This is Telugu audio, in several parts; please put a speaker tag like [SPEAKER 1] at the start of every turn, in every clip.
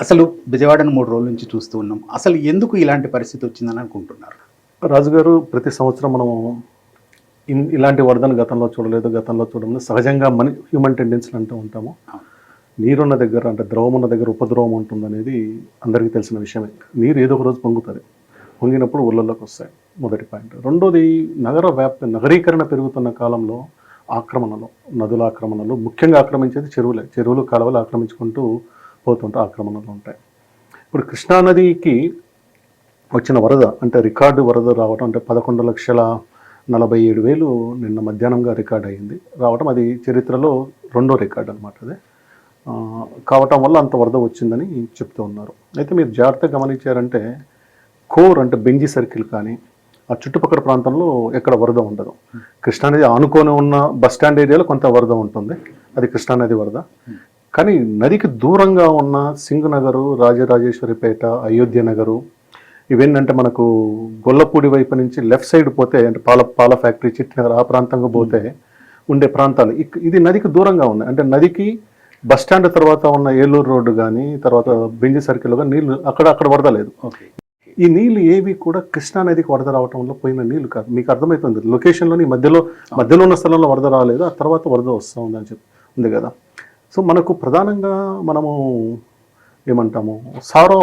[SPEAKER 1] అసలు విజయవాడను 3 రోజుల నుంచి చూస్తూ ఉన్నాం. అసలు ఎందుకు ఇలాంటి పరిస్థితి వచ్చిందని అనుకుంటున్నారు?
[SPEAKER 2] రాజుగారు ప్రతి సంవత్సరం మనము ఇలాంటి వరదను గతంలో చూడలేదు. సహజంగా హ్యూమన్ టెండెన్సీలు అంటూ ఉంటాము. నీరున్న దగ్గర అంటే ద్రవం ఉన్న దగ్గర ఉపద్రవం ఉంటుందనేది అందరికీ తెలిసిన విషయమే. నీరు ఏదో ఒక రోజు పొంగుతుంది. పొంగినప్పుడు ఊళ్ళల్లోకి వస్తాయి. మొదటి పాయింట్. రెండోది నగరీకరణ పెరుగుతున్న కాలంలో ఆక్రమణలు, నదుల ఆక్రమణలు, ముఖ్యంగా ఆక్రమించేది చెరువులు కాలువలు ఆక్రమించుకుంటూ పోతుంటే ఆక్రమణలు ఉంటాయి. ఇప్పుడు కృష్ణానదికి వచ్చిన వరద అంటే రికార్డు వరద రావడం అంటే 11,47,000 నిన్న మధ్యాహ్నంగా రికార్డ్ అయ్యింది రావటం. అది చరిత్రలో రెండో రికార్డు అనమాట. అదే కావటం వల్ల అంత వరద వచ్చిందని చెప్తూ ఉన్నారు. అయితే మీరు జాగ్రత్తగా గమనించారంటే కోర్ అంటే బెంజీ సర్కిల్ కానీ ఆ చుట్టుపక్కల ప్రాంతంలో ఎక్కడ వరద ఉండదు. కృష్ణానది ఆనుకొని ఉన్న బస్ స్టాండ్ ఏరియాలో కొంత వరద ఉంటుంది, అది కృష్ణానది వరద. కానీ నదికి దూరంగా ఉన్న సింగనగరు, రాజరాజేశ్వరిపేట, అయోధ్య నగరు ఇవేంటంటే మనకు గొల్లపూడి వైపు నుంచి లెఫ్ట్ సైడ్ పోతే అంటే పాల ఫ్యాక్టరీ, చిట్టినగర్ ఆ ప్రాంతంగా పోతే ఉండే ప్రాంతాలు ఇది నదికి దూరంగా ఉన్నాయి. అంటే నదికి బస్ స్టాండ్ తర్వాత ఉన్న ఏలూరు రోడ్డు కానీ తర్వాత బెంజీ సర్కిల్ కానీ నీళ్లు అక్కడ వరద లేదు. ఈ నీళ్లు ఏవి కూడా కృష్ణానదికి వరద రావటం వల్ల పోయిన నీళ్లు కాదు. మీకు అర్థమవుతుంది లొకేషన్లోని మధ్యలో ఉన్న స్థలంలో వరద రాలేదు, ఆ తర్వాత వరద వస్తూ ఉందని ఉంది కదా. సో మనకు ప్రధానంగా మనము ఏమంటాము సారో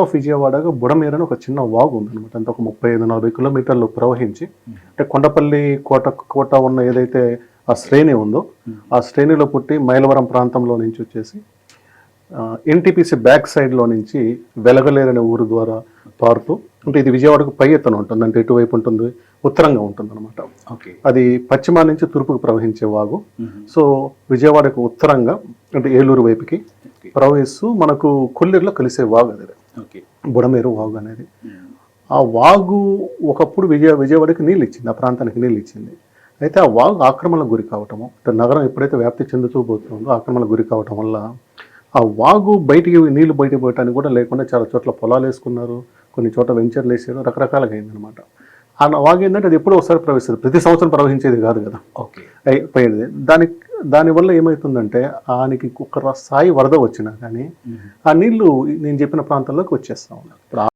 [SPEAKER 2] ఆఫ్ విజయవాడగా బుడమేరని ఒక చిన్న వాగు ఉందన్నమాట. అంత ఒక 35-40 కిలోమీటర్లు ప్రవహించి అంటే కొండపల్లి కోట ఉన్న ఏదైతే ఆ శ్రేణి ఉందో ఆ శ్రేణిలో పుట్టి మైలవరం ప్రాంతంలో నుంచి వచ్చేసి ఎన్టీపీసీ బ్యాక్ సైడ్లో నుంచి వెలగలేరనే ఊరు ద్వారా పారుతూ అంటే ఇది విజయవాడకు పై ఎత్తున ఉంటుంది. అంటే ఎటువైపు ఉంటుంది, ఉత్తరంగా ఉంటుంది అనమాట. అది పశ్చిమ నుంచి తూర్పుకు ప్రవహించే వాగు. సో విజయవాడకు ఉత్తరంగా అంటే ఏలూరు వైపుకి ప్రవహిస్తూ మనకు కొల్లేరులో కలిసే వాగు అది బుడమేరు వాగు అనేది. ఆ వాగు ఒకప్పుడు విజయవాడకి నీళ్ళు ఇచ్చింది, ఆ ప్రాంతానికి నీళ్ళు ఇచ్చింది. అయితే ఆ వాగు ఆక్రమణకు గురి కావటము అంటే నగరం ఎప్పుడైతే వ్యాప్తి చెందుతూ పోతుందో ఆక్రమణకు గురి కావటం వల్ల ఆ వాగు నీళ్లు బయటికి పోయటానికి కూడా లేకుండా చాలా చోట్ల పొలాలు వేసుకున్నారు, కొన్ని చోట్ల వెంచర్లు వేసారు, రకరకాలుగా అయిందనమాట. ఆ వాగు ఏంటంటే అది ఎప్పుడో ఒకసారి ప్రవహిస్తుంది, ప్రతి సంవత్సరం ప్రవహించేది కాదు కదా. పోయేది దానివల్ల ఏమవుతుందంటే ఆయనకి ఒక స్థాయి వరద వచ్చినా కానీ ఆ నీళ్లు నేను చెప్పిన ప్రాంతాల్లోకి వచ్చేస్తా ఉన్నారు. ఇప్పుడు